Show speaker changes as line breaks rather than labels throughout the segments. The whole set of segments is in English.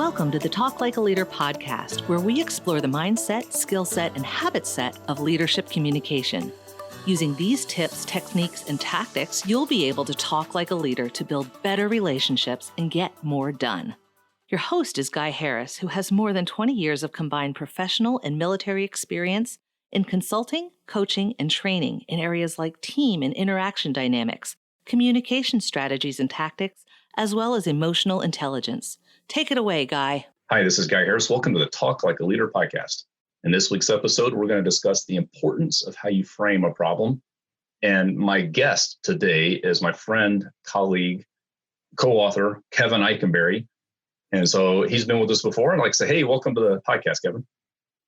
Welcome to the Talk Like a Leader podcast, where we explore the mindset, skill set, and habit set of leadership communication. Using these tips, techniques, and tactics, you'll be able to talk like a leader to build better relationships and get more done. Your host is Guy Harris, who has more than 20 years of combined professional and military experience in consulting, coaching, and training in areas like team and interaction dynamics, communication strategies and tactics, as well as emotional intelligence. Take it away, Guy.
Hi, this is Guy Harris. Welcome to the Talk Like a Leader podcast. In this week's episode, we're going to discuss the importance of how you frame a problem. And my guest today is my friend, colleague, co-author, Kevin Eikenberry. And so he's been with us before. And I'd like to say, hey, welcome to the podcast, Kevin.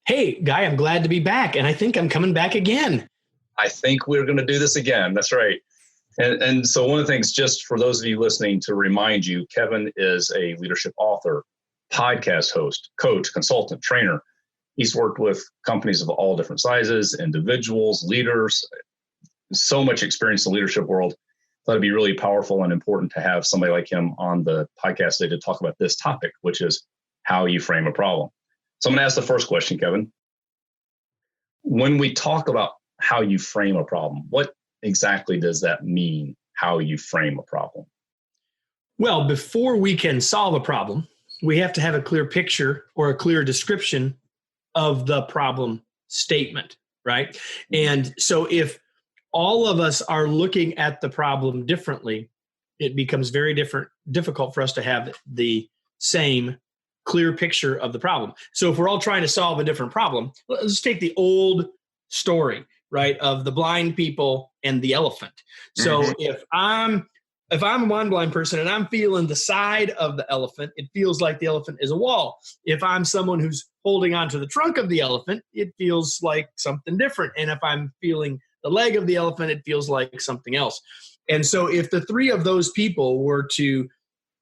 Hey, Guy, I'm glad to be back. And I think I'm coming back again.
I think we're going to do this again. That's right. And so one of the things, just for those of you listening, to remind you, Kevin is a leadership author, podcast host, coach, consultant, trainer. He's worked with companies of all different sizes, individuals, leaders, so much experience in the leadership world. Thought it'd be really powerful and important to have somebody like him on the podcast today to talk about this topic, which is how you frame a problem. So I'm going to ask the first question, Kevin. When we talk about how you frame a problem, what exactly does that mean, how you frame a problem?
Well, before we can solve a problem, we have to have a clear picture or a clear description of the problem statement, right? And so if all of us are looking at the problem differently, it becomes very difficult for us to have the same clear picture of the problem. So if we're all trying to solve a different problem, let's take the old story, right, of the blind people and the elephant. So if I'm one blind person and I'm feeling the side of the elephant, it feels like the elephant is a wall. If I'm someone who's holding onto the trunk of the elephant, it feels like something different. And if I'm feeling the leg of the elephant, it feels like something else. And so if the three of those people were to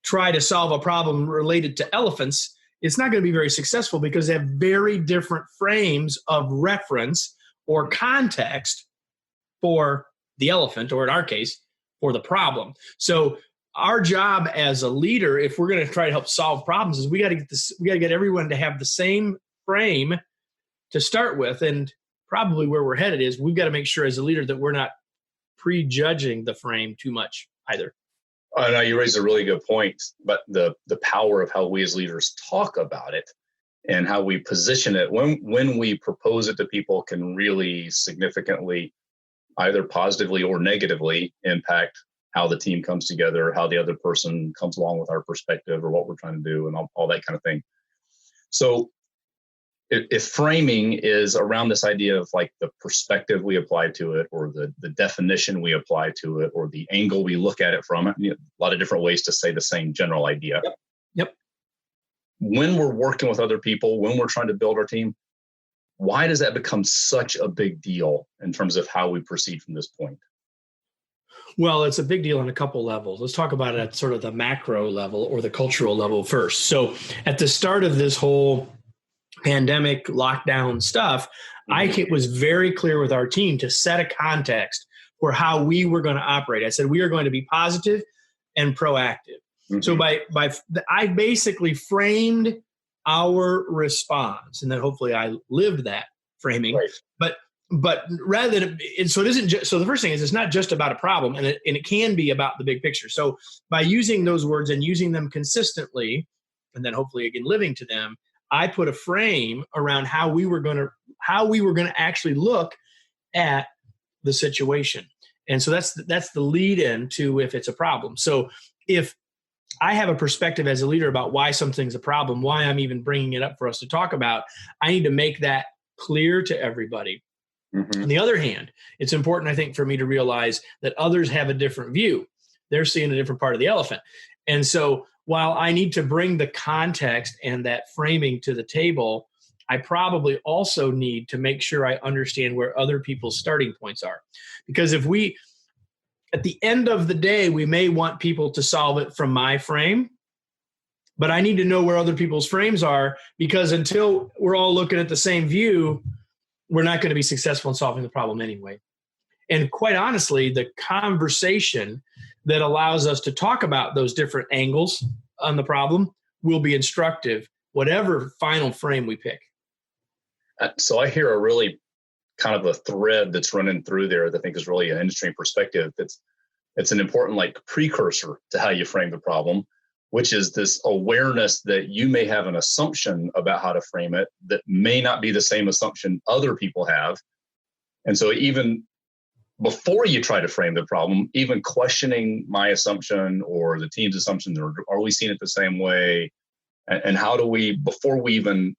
try to solve a problem related to elephants, it's not going to be very successful because they have very different frames of reference or context for the elephant, or in our case, for the problem. So our job as a leader, if we're going to try to help solve problems, is we got to get everyone to have the same frame to start with. And probably where we're headed is we've got to make sure as a leader that we're not prejudging the frame too much either.
No, you raised a really good point, but the power of how we as leaders talk about it and how we position it when we propose it to people can really significantly, either positively or negatively, impact how the team comes together, how the other person comes along with our perspective or what we're trying to do, and all that kind of thing. So if framing is around this idea of like the perspective we apply to it, or the definition we apply to it, or the angle we look at it from, a lot of different ways to say the same general idea.
Yep.
When we're working with other people, when we're trying to build our team, why does that become such a big deal in terms of how we proceed from this point?
Well, it's a big deal on a couple levels. Let's talk about it at sort of the macro level or the cultural level first. So at the start of this whole pandemic lockdown stuff, I was very clear with our team to set a context for how we were going to operate. I said, we are going to be positive and proactive. So I basically framed our response, and then hopefully I lived that framing. Right. But rather than, and so it isn't just, so the first thing is it's not just about a problem, and it can be about the big picture. So by using those words and using them consistently, and then hopefully again living to them, I put a frame around how we were going to actually look at the situation. And so that's the lead in to if it's a problem. So if I have a perspective as a leader about why something's a problem, why I'm even bringing it up for us to talk about, I need to make that clear to everybody. On the other hand, it's important, I think, for me to realize that others have a different view. They're seeing a different part of the elephant. And so while I need to bring the context and that framing to the table, I probably also need to make sure I understand where other people's starting points are. Because if we, at the end of the day, we may want people to solve it from my frame, but I need to know where other people's frames are, because until we're all looking at the same view, we're not going to be successful in solving the problem anyway. And quite honestly, the conversation that allows us to talk about those different angles on the problem will be instructive, whatever final frame we pick.
So I hear a really kind of a thread that's running through there that I think is really an industry perspective. It's an important like precursor to how you frame the problem, which is this awareness that you may have an assumption about how to frame it that may not be the same assumption other people have. And so even before you try to frame the problem, even questioning my assumption or the team's assumption, or are we seeing it the same way? And how do we, before we even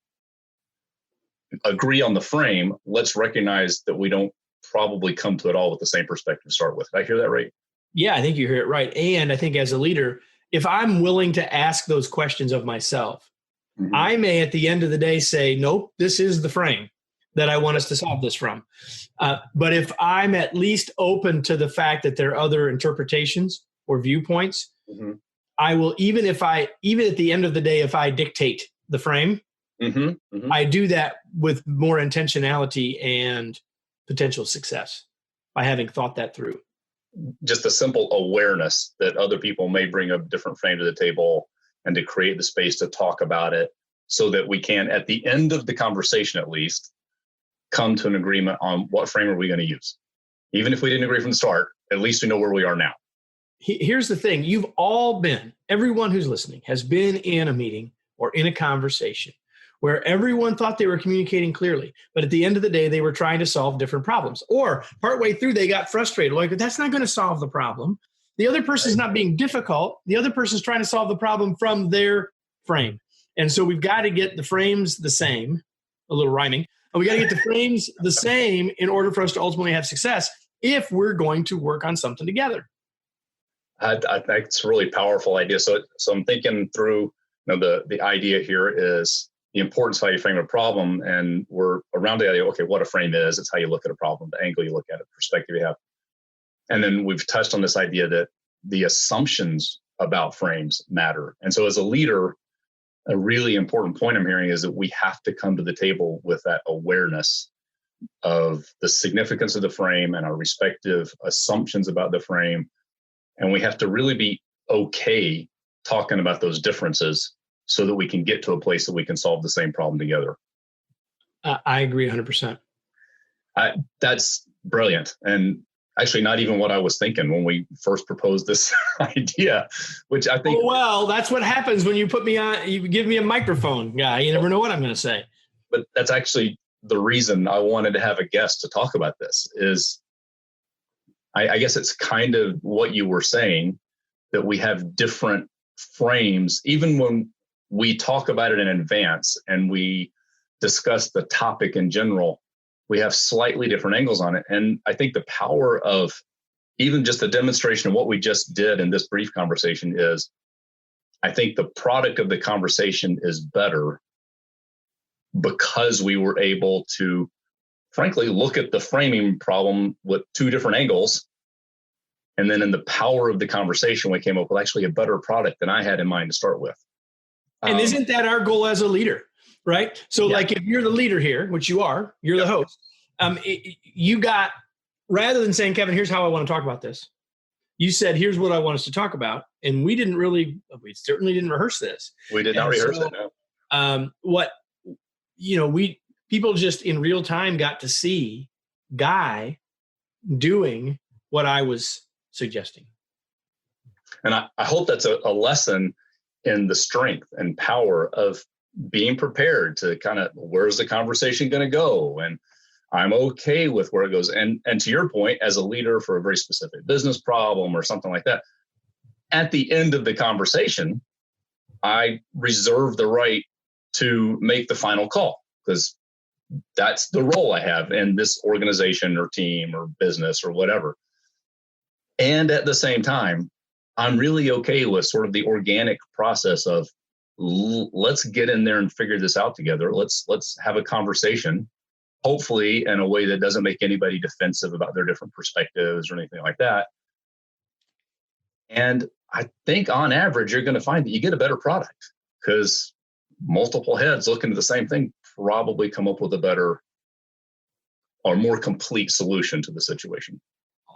agree on the frame, let's recognize that we don't probably come to it all with the same perspective to start with. Did I hear that right?
Yeah, I think you hear it right. And I think as a leader, if I'm willing to ask those questions of myself, I may at the end of the day say, nope, this is the frame that I want us to solve this from. But if I'm at least open to the fact that there are other interpretations or viewpoints, I will, even at the end of the day, if I dictate the frame, I do that with more intentionality and potential success by having thought that through.
Just a simple awareness that other people may bring a different frame to the table, and to create the space to talk about it so that we can, at the end of the conversation at least, come to an agreement on what frame are we going to use. Even if we didn't agree from the start, at least we know where we are now.
Here's the thing. You've all been, everyone who's listening has been in a meeting or in a conversation where everyone thought they were communicating clearly, but at the end of the day, they were trying to solve different problems. Or partway through, they got frustrated. Like, that's not going to solve the problem. The other person's not being difficult. The other person's trying to solve the problem from their frame. And so we've got to get the frames the same, a little rhyming. And we got to get the frames the same in order for us to ultimately have success if we're going to work on something together.
I think it's a really powerful idea. So I'm thinking through, the idea here is the importance of how you frame a problem. And we're around the idea, okay, what a frame is. It's how you look at a problem, the angle you look at it, the perspective you have. And then we've touched on this idea that the assumptions about frames matter. And so as a leader, a really important point I'm hearing is that we have to come to the table with that awareness of the significance of the frame and our respective assumptions about the frame. And we have to really be okay talking about those differences so that we can get to a place that we can solve the same problem together.
I agree 100%.
That's brilliant. And actually not even what I was thinking when we first proposed this idea, which I think...
Oh, well, that's what happens when you put me on, you give me a microphone, guy. You never know what I'm going to say.
But that's actually the reason I wanted to have a guest to talk about this is, I guess it's kind of what you were saying, that we have different frames, even when we talk about it in advance and we discuss the topic in general, we have slightly different angles on it. And I think the power of even just the demonstration of what we just did in this brief conversation is, I think the product of the conversation is better because we were able to, frankly, look at the framing problem with two different angles. And then in the power of the conversation, we came up with actually a better product than I had in mind to start with.
And isn't that our goal as a leader, right? So like if you're the leader here, which you are, you're the host, you got, rather than saying, Kevin, here's how I want to talk about this, you said, here's what I want us to talk about. And we certainly didn't rehearse this.
We did not rehearse it, no. People just in real time got to see Guy doing what I was suggesting. And I hope that's a lesson in the strength and power of being prepared to kind of, where's the conversation going to go? And I'm okay with where it goes. And to your point, as a leader for a very specific business problem or something like that, at the end of the conversation, I reserve the right to make the final call, because that's the role I have in this organization or team or business or whatever. And at the same time, I'm really okay with sort of the organic process of let's get in there and figure this out together. Let's have a conversation, hopefully in a way that doesn't make anybody defensive about their different perspectives or anything like that. And I think on average, you're going to find that you get a better product, because multiple heads looking at the same thing probably come up with a better or more complete solution to the situation.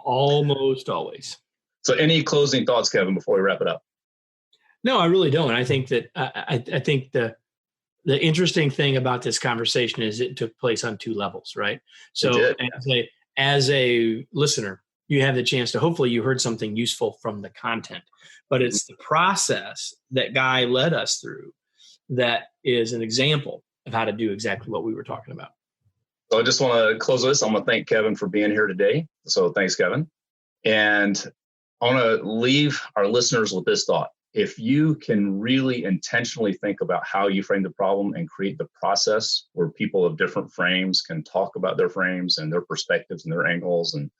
Almost always.
So any closing thoughts, Kevin, before we wrap it up?
No, I really don't. I think that I think the interesting thing about this conversation is it took place on two levels, right? So as a listener, you have the chance to, hopefully you heard something useful from the content, but it's the process that Guy led us through that is an example of how to do exactly what we were talking about.
So I just want to close this. I'm going to thank Kevin for being here today. So thanks, Kevin. And I want to leave our listeners with this thought. If you can really intentionally think about how you frame the problem and create the process where people of different frames can talk about their frames and their perspectives and their angles and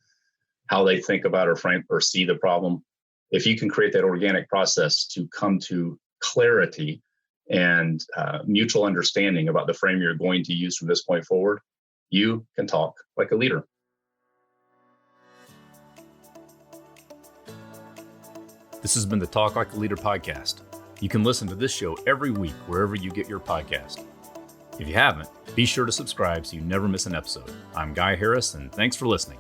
how they think about or frame or see the problem, if you can create that organic process to come to clarity and mutual understanding about the frame you're going to use from this point forward, you can talk like a leader.
This has been the Talk Like a Leader podcast. You can listen to this show every week wherever you get your podcast. If you haven't, be sure to subscribe so you never miss an episode. I'm Guy Harris, and thanks for listening.